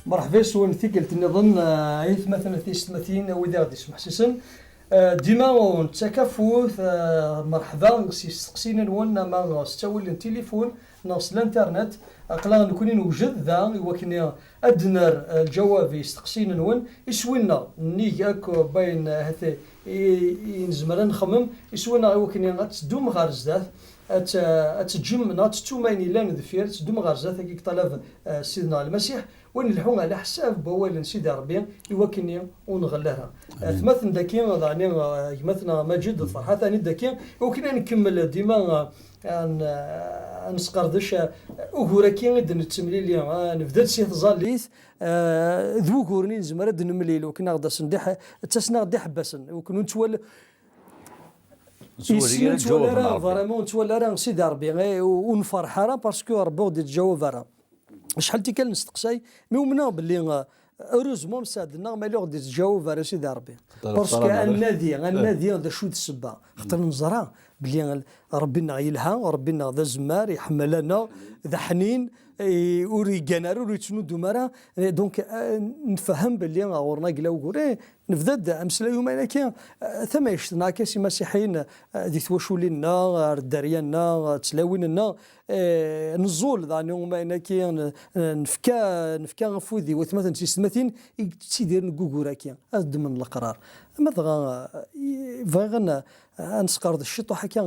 مرحبا سوين ثقلت نظن عيث مثلا تيستمثين وإذا غادي يسمح سيسن ديما نتكافوث مرحبا سقسينا نوانا ما ستاول التليفون ناقص الانترنت اقلا نكون نوجد ذا وكنا ادنر الجواب يستقسينا نون يسوينا نيك اكو بين هذا نزمر نخمم يسوينا وكنا تدوم غير زدات اتجمنا تتوميني لان ذفير تدوم غير زدات كي طلب سيدنا المسيح ونلحون على حساب بوال سيدي ربي يوكني ونغلرها ثمثن داكي يعني مثلا مجد الفرحه ثاني داكي وكنا نكمل ديما نسقردش اوغوراكي غد نتمليلي نبدا سي تزاليث ذو كورني زمرد نمليل وكنا غدا سندح تسنا غدا حباسن وكنا نتول نتولى فريمون نتولى راه سيدي ربي ونفرح راه باسكو ربي غادي تجاوب راه شحال تيكال نستقساي مؤمنه باللي اوروزمون مساعدنا مالي غادي تجاوب على سيدي ربي باسكو النادي هذا شو السبه خاطر نزرع بلي ربنا يلها وربنا ذا زمار يحملنا ذا حنين وريقانا وريتنودو مرا دونك نفهم باللي غورنا قلاو غوري نفدد امسلا يومين كي ثما يشتنا كاسي مسيحيين دي تواشولينا الدريانا تلاويننا نزول ذا يومين كي نفكا غفوذي وثمثلا سيستماتين تيدير نكوكورا كي ضمن القرار مثلا فغنا نسقرض الشطو حكا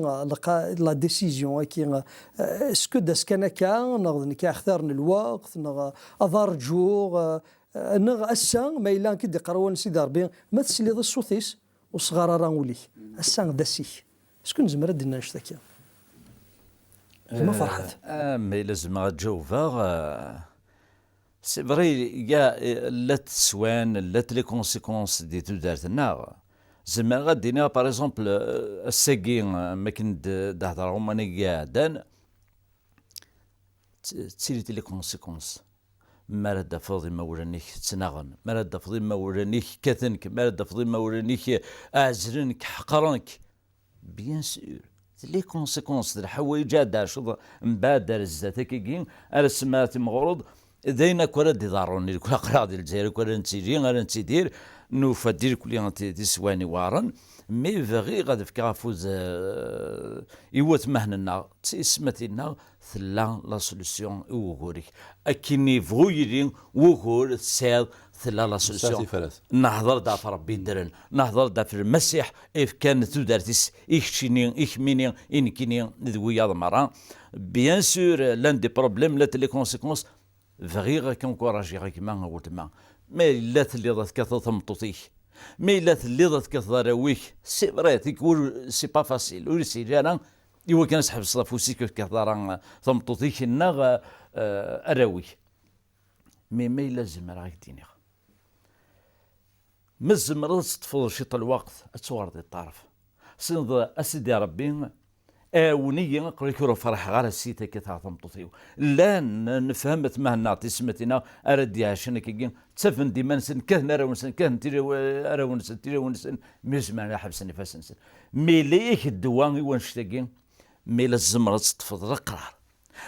لا ديسيزيون كي اسكو داس كان كا ناخذ كا اختارن الوقت نغ اظهر جور نغ اسان ما الا كي قراون سيدي ربي ما تسليض الصوتيس وصغار راه ولي اسان داسي اسكو نزمر دنا نشتكي ما فرحت ما لازم غتجاوبها سي فري يا لا تسوان لا لي كونسيكونس دي تودارتنا زعما غادينا باغ اكزومبل الساكين ما كنت دهضرهم انا قاعدان تسيريتي لي كونسيكونس ما راه فاضي ما ورانيك تناغن ما راه فاضي ما ورانيك كثنك ما راه فاضي ما ورانيك اعزرنك حقرنك بيان سور لي كونسيكونس الحوايج هذا شوف من بعد دار الزات كي على سمات مغروض دينا كره دي ضاروني كل قرا ديال الجزائر كره نتيجي غير نتيدير نفدير كل تسواني وارن مي فغي غادي فكا فوز يوت مهننا تسمتنا ثلا لا سوليسيون وغوريك اكيني فويرين وغور سيل ثلا لا سوليسيون نهضر دا في ربي درن نهضر دا في المسيح اف كانت تدارتس ايشيني ايشميني انكيني ذويا ضمرا بيان سور لان دي بروبليم لا لي كونسيكونس فغيغا كونكوراجي غير كيما قلت ما الا اللي ضات كثر ثمطوطيك ما الا اللي ضات كثر راويك سي فري تيكول سي با فاسيل ولا سي جانا ايوا كان سحب صافوسيك كثر ثمطوطيك نغ اراويك مي ما لازم راه ديني مزم رصت تفضل شيط الوقت تصور الطرف سنض اسيدي ربي ونية قريكو فرح غير السيتا كثار تمطوطيو لا نفهمت مهنا تسمتنا اردي عشان كي تسفن ديما نسن كهنا راونسن كهن تيري راونسن تيري ونسن مزمان حبس نفس نسن مي ليك الدوان ونشتاقين مي الزمرة تفضل القرار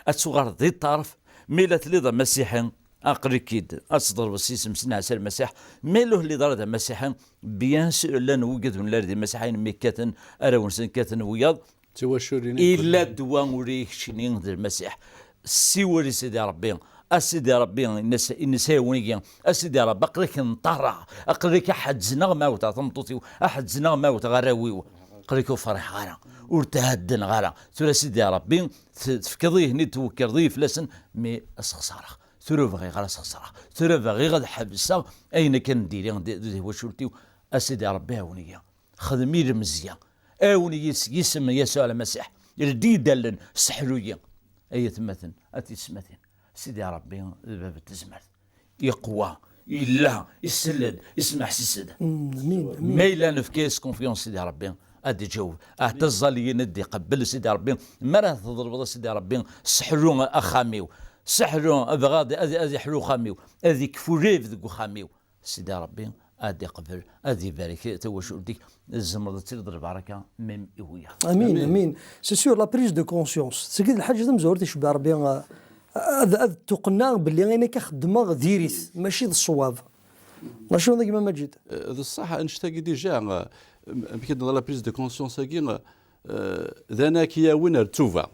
اتصغر ذي الطرف مي لا تليضا مسيحين اقريكيد اصدر بسيس مسنا سير مسيح ميلو اللي دار مسيحين بيان سور لا نوجد ولا دي مسيحين ميكاتن راونسن كاتن وياض إلا الدوام وريك شنين ذا المسيح سيوري سيدي ربي أسيدي ربي النساء أسيدي ربي أقريك نطرع أقريك أحد زنا موتا تمطوطي أحد زنا موتا غراوي أقريك فرح غرا ورتهدن غرا ثورة سيدي ربي تفكضيه نتوكر ضيف لسن مي أسخسارة ثورة فغي غرا سخسارة ثورة فغي غد حبسا أين كان ديري وشورتيو أسيدي ربي هونية خدمي رمزية اوني يسم يسوع المسيح الدي دلن سحلويا اي تمثل اتي سمثل سيدي ربي باب التزمر يقوى الا يسلد يسمح سيسد ما الا نفكيس كونفيونس سيدي ربي ادي جو اعتزل يندي قبل سيدي ربي ما راه تضرب سيدي ربي سحلو اخاميو سحلو ابغادي ادي حلو خاميو ادي كفوريف ذو خاميو سيدي ربي ادي قبل ادي بارك توشو ديك الزمر تضرب بركه ميم هويه امين امين سي سور لا بريز دو كونسيونس سكيد الحاجه مزورتي شبه ربي هذا تقنع باللي انا كخدمه ديريت ماشي الصواب. شنو ذاك ما مجد هذا الصح نشتاقي ديجا كي لا بريز دو كونسيونس كي ذانا كيا وين توفا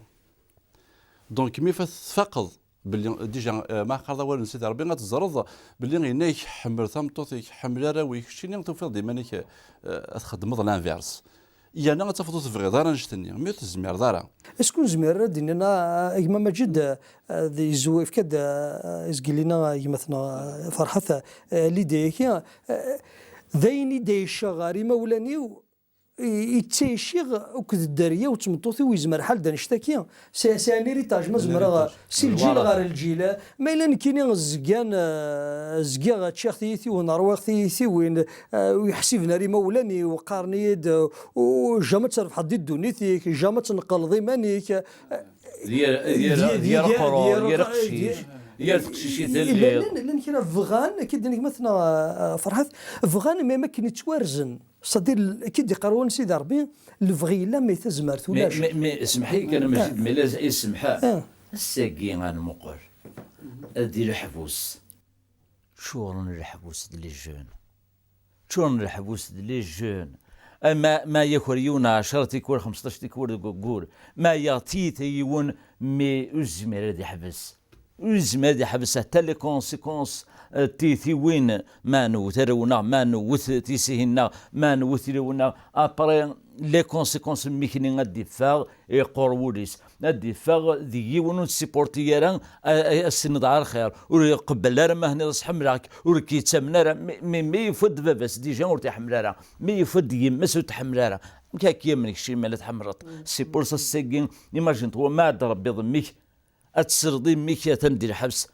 دونك مي فقد باللي ديجا ما قال والو سيدي ربي غتزرد باللي غيناك حمل ثمطوطيك حمل راويك شتيني توفيق ديما انك تخدم لانفيرس انا غتفضل تفغي دارا نشتني مي تزمير دارا اسكو زمير دينا كما مجد ذي زويف كد ازقل لنا مثلا فرحه ليديك ذيني داي الشغاري مولاني يتشيغ وكذ الداريه وتمطوطي ويزمر حال دا نشتاكي ساني ريتاج ما زمر سي الجيل غير الجيل ما الا نكيني الزكان زكا تشيخ ثيثي ونرويخ ثيثي وين ويحسبنا ري مولاني وقارني وجامة ترفح دي دونيتيك جامة تنقل ضيمانيك ديال القرون ديال القشيش ديال القشيشي اللي لان كاين فغان كيدير مثلا فرحات فغان ما كاين يتوارزن صدير كي يقراون سيدي ربي الفغي لا ما يتزمرت ولاش مي اسمحي كان ماشي مي لازم يسمح الساقي غنمقر ادي الحبوس شورن الحبوس ديال الجون شورن الحبوس ديال الجون ما يكوريون 10 تيكور 15 تيكور قول ما يعطي تيون مي ازمر دي حبس ازمر دي حبس حتى لي كونسيكونس تيثي وين ما نوترونا ما نوث تيسيهنا ما نوثرونا ابري لي كونسيكونس ميكني غادي فاغ يقروليس غادي فاغ دي ونون سيبورتيران السند على الخير ويقبل راه ما هنا صحمراك وركيتامنا راه مي يفد باباس ديجا ورتحمل راه مي يفد يمس وتحمل راه كاكيا منك شي مال تحمرت سي بور سا سيكين ايماجين تو ما عاد ربي ضميك اتسردي ميك تندير حبس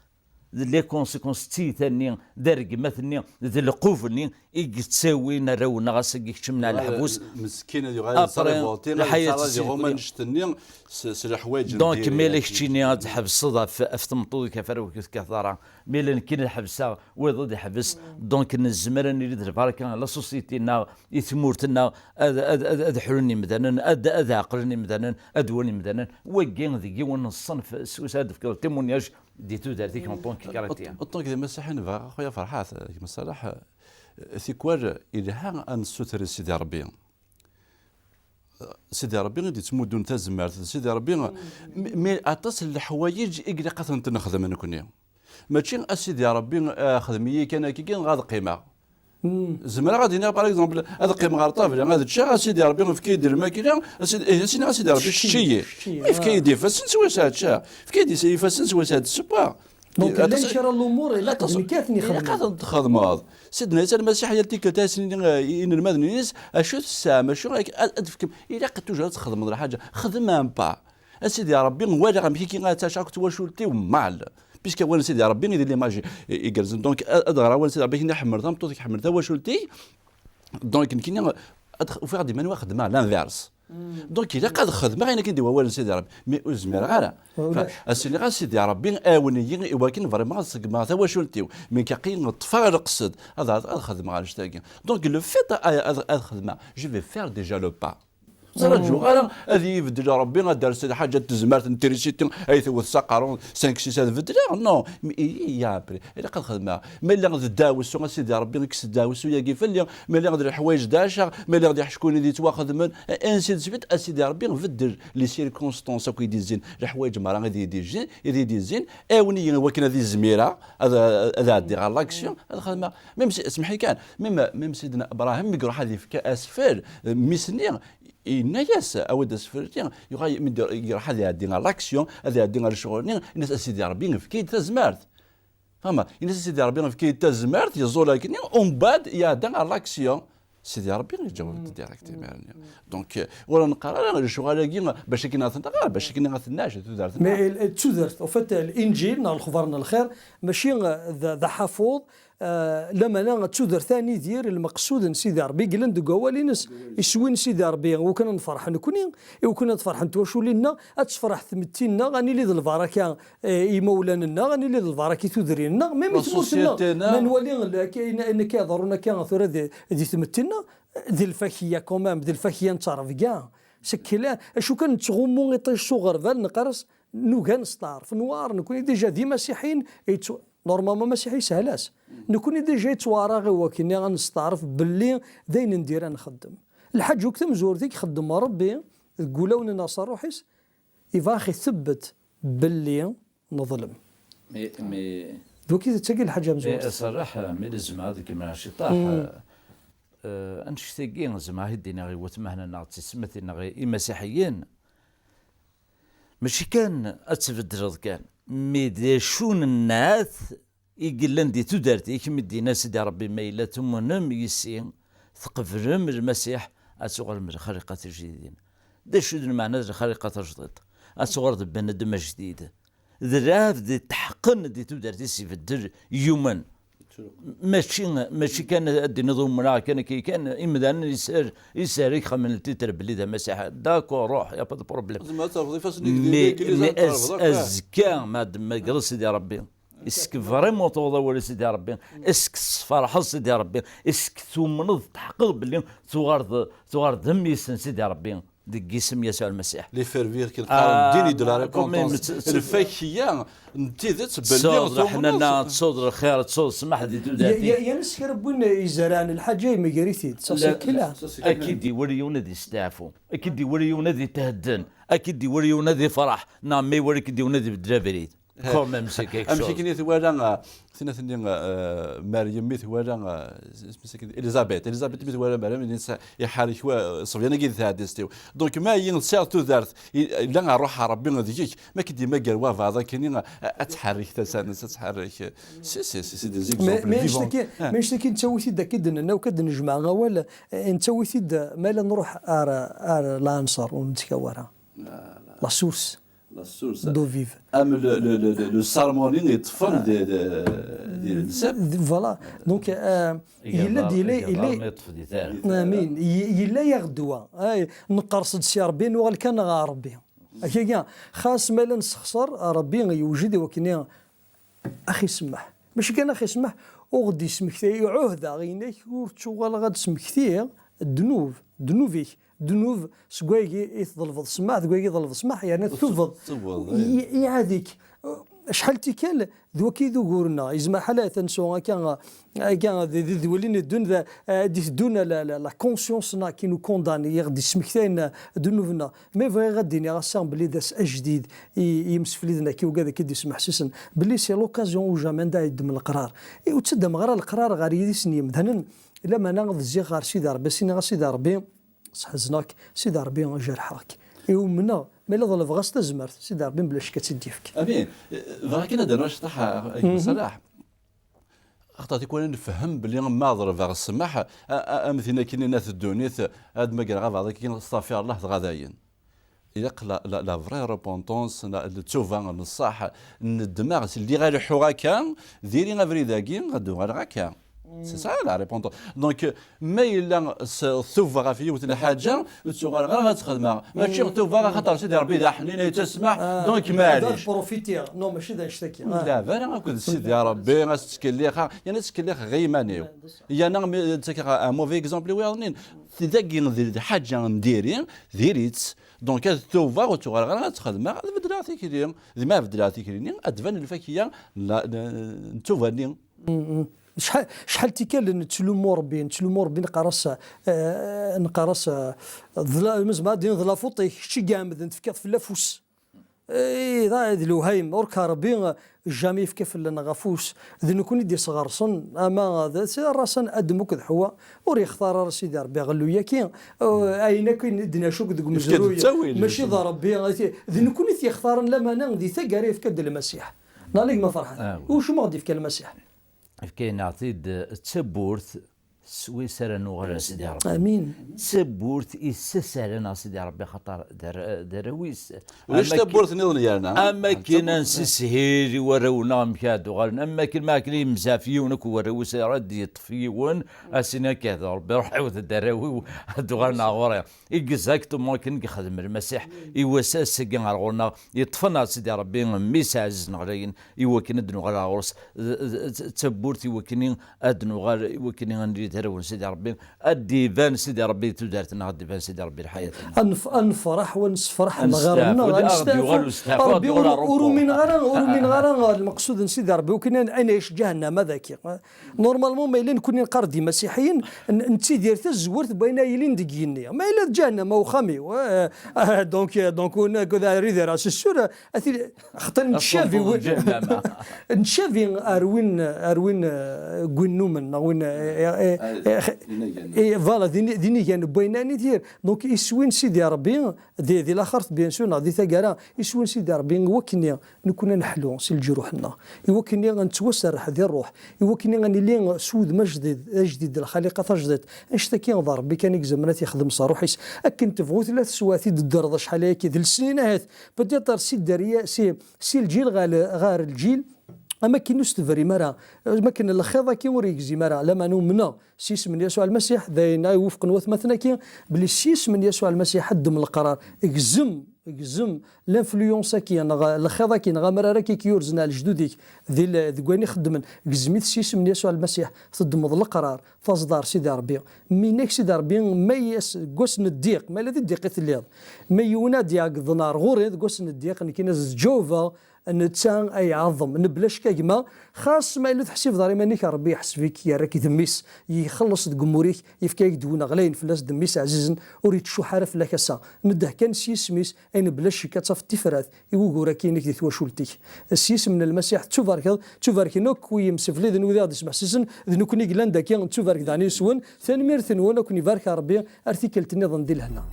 لي كونسيكونس تي ثاني درك مثلني ذي القوفني يتساوي نراونا غاسكي كشمنا على الحبوس مسكينه اللي غادي تصرف فوتي غادي هما نشتني سي الحوايج دونك ميلك شتيني غاد حبس صدى في تمطوي كفروك كثاره ميلان كاين الحبسه ويضد يحبس دونك الزمر اللي البركه لا سوسيتينا يثمورتنا اد حلني مثلا اد عقلني مثلا ادوني مثلا وكين ذي ون الصنف سوساد في تيمونياج ديتو دارتي كونطون كي كارتيا الطونك ديما مساحين خويا فرحات كما صلاح ثيكوار إلها أن ستر سيدي ربي سيدي ربي غادي تمودون تزمرت سيدي ربي مي اتصل الحوايج إقرا قثن تنخدم نكوني ماشي سيدي ربي خدمي كان كي غاد قيمه زمرا غادي نلعب باغ اكزومبل هذا قيمه غير طافله غادي تشا سيدي ربي في كيدير الماكينه سيدي ربي الشيء في كيدير فاسن سوا ساعه شا في كيدير فاسن سوا ساعه السبا دونك لا يشرى الامور الا كاتني خدم هذا سيدنا عيسى المسيح ديال تلك تاسنين ان المدنيس اشو الساعه ماشي ادفكم الا توجور تخدم ولا حاجه خدم با سيدي ربي والا غنمشي كي غاتاشا كنت واشولتي ومال بيسك ولا سيدي ربي يدير لي ماجي يجرز دونك ادغرا ولا سيدي ربي كي نحمر ثمطوك حمرتها واشولتي دونك كاين وفي غادي ما نخدمها لانفيرس دونك الا قاد خدمه غير كندير والو سيدي ربي مي ازمر غير السيدي غير سيدي ربي اوني ولكن فريمون ما تا واش ولتيو مي كاين الطفال القصد هذا الخدمه غير شتاكي دونك لو فيت الخدمه جو في فير ديجا لو با رجعوا انا هذه يبدل ربي غدار سي حاجه تزمرت انتريسيتي اي ثوث ساقرون 5 6 7 نو يا بري الا قد خدمه ما الا غادي داوس سيدي ربي غيكس داوس يا كيف اللي ما الا غادي الحوايج داشا ما الا غادي شكون اللي تواخذ من انسي سبيت سيدي ربي غفدر لي سيركونستونس كي ديزين الحوايج ما غادي يديزين اوني ولكن هذه الزميره هذا دي على لاكسيون هذا خدمه ميم اسمحي كان ميم سيدنا ابراهيم يروح هذه في اسفل ميسني الناس اود سفرتين يروح هذه دينا لاكسيون هذه دينا الشغل الناس سيدي ربي في كي تزمرت فما الناس سيدي ربي في كي تزمرت يزول لكن اون بعد يا دينا لاكسيون سيدي ربي يجاوب ديريكت دونك ولا نقرا الشغل كي باش كي نتنقر باش كي نتناش تدارت مي تودرت وفات الانجيل نال الخبر الخير ماشي ذا حفوظ لما انا تودر ثاني دير المقصود سيدي ربي قلن دو قوالينس يسوين سيدي ربي وكنا نفرح نكوني وكنا نفرح نتواشو لنا اتفرح ثمتينا غاني لي البركه يمولاننا غاني لي البركه تودرينا ميم تموتنا ما نولي كاين كيضرونا كان ثورة دي ثمتينا دي الفاكيه كومام دي الفاكيه نتعرف كاع سكلا شو كان تغمو يطيش صغر فال نقرس نوغا نستعرف نوار نكون ديجا دي مسيحيين نورمالمون مسيحي سهلاس نكون ديجا يتوارى غير وكني غنستعرف باللي داين ندير نخدم الحاج وكتم زورتك خدم ربي تقول ون ناصر روحيس يفاخي ثبت باللي نظلم مي دوكي تسقي الحاجه مزوره صراحه مي لازم هذيك مع الشطاح انشتاقين زعما هدينا غير وتمهنا نعطي سمتنا غير مسيحيين ماشي كان اتفدرض كان مي شون الناس يقلن دي تدارتي كمدي ناس دي ربي ميلا تمنم يسين ثقفرم المسيح أصغر من خريقة الجديدين دا شو المعنى خريقة الجديد أصغر بندم جديد ذراف دي تحقن دي تدارتي سيفدر يوما ماشي كان ادي نظام مرا كان كي كان امدان يسار يخمن التتر بلي ذا مسيح داكو روح يا با دو بروبليم مي ازكا ما قال سيدي ربي اسك فريمون توضا ولا سيدي ربي اسك فرح سيدي ربي اسك ثمنض تحقق بلي توغارد ميسن سيدي ربي ديك اسم يسوع المسيح لي فيرفير كي ديني دو لا ريكونطونس الفاكيه نتيذت باللي حنا تصود الخير تصود سمح دي توداتي يا نسك ربنا يزران الحاجه ما قريتي تصكلها اكيد يوريونا دي استعفوا اكيد يوريونا دي تهدن اكيد يوريونا دي فرح نعم ما يوريك ديونا دي بالدرابريد كوم امسي كيني ثوالا ثني مريم مي ثوالا مسكين اليزابيث مي ثوالا مريم يحارك صبيانه كي ثادستيو دونك ما ينسى تو دارت لا روح ربي غاديك ما كدي ما قال وافا هذا كاين اتحرك تسانس تتحرك سي دي زيكزومبل ما يشتكي نتويتي دا كدنا وكد نجمع ولا نتويتي دا مالا نروح لانصر ونتكورها لا سورس دو فيف ام لو سارمونين يطفل ديال النسب فوالا دونك يلا ديلي امين يلا يغدوا نقرص سي ربي وغال كان غا ربي هكا خاص مالا نسخسر ربي يوجد وكني اخي سمح ماشي كان اخي سمح وغدي سمكتي عهده غينك وتشغل غاد سمكتي دنوفيك دنوب سكوايكي يتظلفظ سماح سكوايكي يظلفظ سماح يعني تظلفظ هذيك شحال تيكال ذوكي ذكورنا يزما حالات نسوا كان ذي ولين الدون دي دون لا كونسيونس نا كي نو كونداني يغدي سمكتين دنوفنا مي فغي غاديني غاسام بلي داس اجديد يمس في ليدنا كي وكذا كيدي سمح سيسن بلي سي لوكازيون او جامين دا يدم القرار وتسدم غير القرار غير يديسني مثلا الا ما ناخذ زي غير سيدي ربي سيني سيدي ربي صحزناك سيدي ربي جرحك يومنا ما لا ظل فغاس تزمرت سيدي ربي بلا شك تديفك امين فكنا درنا شطح صلاح اخطات يكون نفهم بلي ما ضرب فغ السماح امثلنا كاين ناس الدونيث هاد ما قال غا كاين استغفر الله غاداين يق لا فري ريبونطونس التوفا الصح الدماغ اللي غير حورا كان ديري غافري داكي غدو غير كان سي سا لا ريبونطون دونك ما الا الثوفا غافي وتنا حاجه وتسوغ غير غتخدمها ماشي الثوفا خاطر سيدي ربي ذا حنين تسمع دونك معليش بروفيتي نو ماشي ذا نشتكي لا فانا غنقول سيدي ربي غتسكليخ يعني تسكليخ غير مانيو انا تسكر ان موفي اكزومبل ويرنين تذاكي ندير حاجه نديري ديريت دونك الثوفا وتوغ غير غتخدمها بدلاتي كيدير ما بدلاتي كيدير ادفان الفاكيه نتوفا شحال تيكال نتلومو ربي نقرص مزما دين ظلا فوطي شي جامد نتفكر في اللافوس ذا الوهيم وركا ربي جامي في كيف غافوس ذي نكون يدي صغارصن اما ذا راسن ادمك ذحوا وري اختار سيدي ربي غلو ياكي اين كاين دنا شوك دك مزرويه ماشي ذا ربي ذي نكون يختار لما نغدي ثقاري في كد المسيح نالك ما فرحان وشو ما غادي في المسيح كاين نعطيد التبورت سويسرا نوغرا سيدي ربي امين تبورت يسسرنا سيدي ربي خاطر درويس واش تبورت نيضنا اما كاين نسسهيري ورونا مكادو غالنا اما كاين ما كاين مزافيونك وروس رد يطفيون اسنا كذا ربي روح عاود دراوي هادو غالنا غوريا اكزاكتومون كاين يخدم المسيح يوساس كاين غالنا يطفنا سيدي ربي ميساج نغرين يوكن ندنو غالا غورس تبورت يوكن ادنو غال يوكن غندير ترون سيدي ربي الديفان سيدي ربي تدارتنا الديفان سيدي ربي الحياة انفرح ونسفرح غيرنا ربي ورو من غير المقصود سيدي ربي وكنا انا ايش جهنم هذاك نورمالمون ما الا نكون نقردي مسيحيين انت ديرت الزورت بين يلين دقيني ما الا جهنم وخامي دونك كذا ريدي راس السور خاطر نشافي اروين قنو من وين فوالا ديني كان بيناني دير دونك يسوين سيدي ربي دي الاخر بيان سور دي ثقاره يسوين سيدي ربي وكني نكون نحلو سي جروحنا يوكني غنتوسرح ذي الروح يوكني غنلي سود جديد الخليقه تجديد اشتكي ربي كان يكزمنات يخدم صاروحيس كنت فغو ثلاث سواتي الدرض شحال هيك ذي السنين هات بديت سي الدريه سي الجيل غار الجيل اما كاينوش تفري مرا ما كان الخيضه كي وريكزي مرا لما نؤمنا سيس من يسوع المسيح ذينا يوفق نوث مثلا كي بلي سيس من يسوع المسيح حد من القرار اكزم لانفلونسا كي الخيضه كي غامر راكي كيورزنا الجدوديك ذي كواني خدمن كزميت سيس من يسوع المسيح تضمض القرار تصدار سيدي ربي مينك سيدي ربي ميس قوس نديق ما الذي دقيت الليض ما يوناد يا قضنار غوري قوس نديق كي ناز جوفا نتسان اي عظم نبلاش كاكما خاص ما الا تحسي في داري مانيك ربي يحس فيك يا راكي دميس يخلص دقموريك يفكاك دونا غلاين فلاس دميس عزيزن وريت شو حارف لك سا نده كان سيسميس اين بلاش كتصف التفرات يوغو راكينك دي تواشولتيك السيس من المسيح تشوفارك نوك ويمسفلي ذنو ذا اسمع سيسن ذنو كوني قلان داكي تشوفارك داني سون ثاني ميرثن وانا كوني بارك ربي ارتيكلت النظام ديال هنا